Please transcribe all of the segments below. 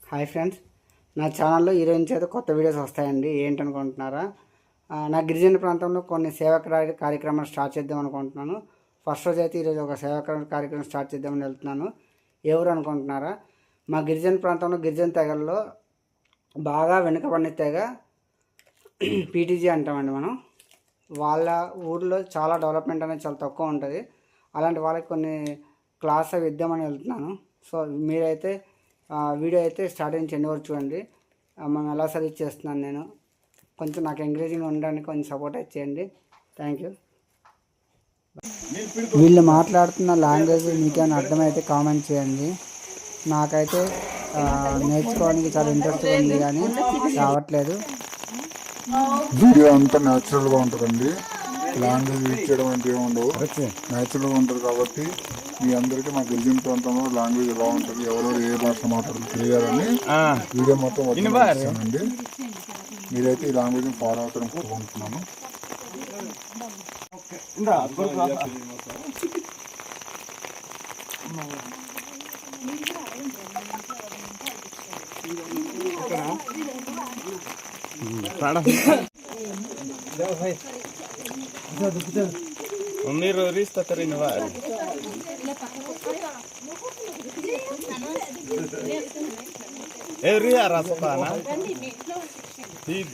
Hi friends, నా ఛానల్లో ఈరోజు నుంచి అయితే కొత్త వీడియోస్ వస్తాయండి. ఏంటనుకుంటున్నారా? నా గిరిజన ప్రాంతంలో కొన్ని సేవా కార్యక్రమాలు స్టార్ట్ చేద్దాం అనుకుంటున్నాను. ఫస్ట్ రోజు అయితే ఈరోజు ఒక సేవా కార్యక్రమం స్టార్ట్ చేద్దామని వెళ్తున్నాను. ఎవరు అనుకుంటున్నారా? మా గిరిజన ప్రాంతంలో గిరిజన తెగల్లో బాగా వెనుకబడిన తెగ పీటీజీ అంటామండి మనం. వాళ్ళ ఊర్లో చాలా డెవలప్మెంట్ అనేది చాలా తక్కువ ఉంటుంది. అలాంటి వాళ్ళకి కొన్ని క్లాస్ అవి ఇద్దామని వెళ్తున్నాను. సో మీరైతే వీడియో అయితే స్టార్టింగ్ నుంచి ఎండ్ వరకు చూడండి. మనం ఎలా సర్వీస్ చేస్తున్నాను నేను, కొంచెం నాకు ఎంకరేజింగ్ ఉండడానికి కొంచెం సపోర్ట్ చేయండి. Thank you. వీళ్ళు మాట్లాడుతున్న లాంగ్వేజ్ మీకేమైనా అర్థమైతే కామెంట్ చేయండి. నాకైతే నేర్చుకోవడానికి చాలా ఇంట్రెస్ట్గా ఉంది, కానీ రావట్లేదు. వీడియో అంతా న్యాచురల్గా ఉంటుందండి. లాంగ్వేజ్ యూజ్ చేయడం అంటే ఏమి ఉండవు, న్యాచురల్గా ఉంటుంది. కాబట్టి మీ అందరికీ మా గిరిజన ప్రాంతంలో లాంగ్వేజ్ ఎలా ఉంటుంది, ఎవరెవరు ఏ భాష మాట్లాడుతూ తెలియాలని వీడియో మొత్తం వచ్చానండి. మీరైతే ఈ లాంగ్వేజ్ని ఫాలో అవుతారని కోరుకుంటున్నాను. Umiro rista terinwari. Ria rasopana. Tid.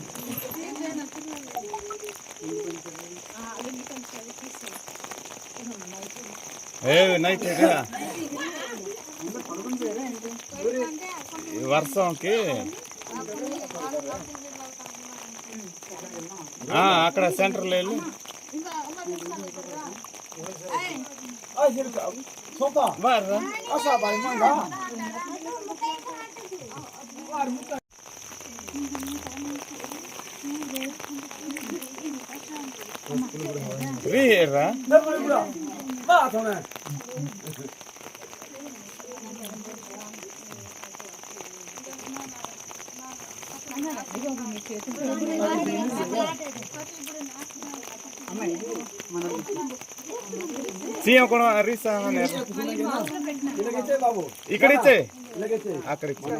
Night ega. వర్షంకి అక్కడ సెంటర్లో వెళ్ళి రీరా సీఎం కూడా రీసా ఇక్కడ ఇచ్చే అక్కడ ఇచ్చే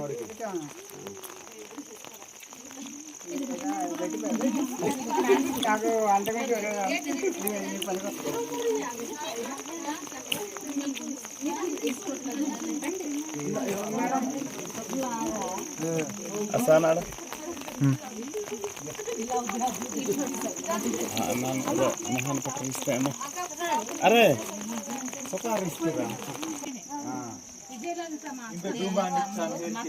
అసానాడ అరే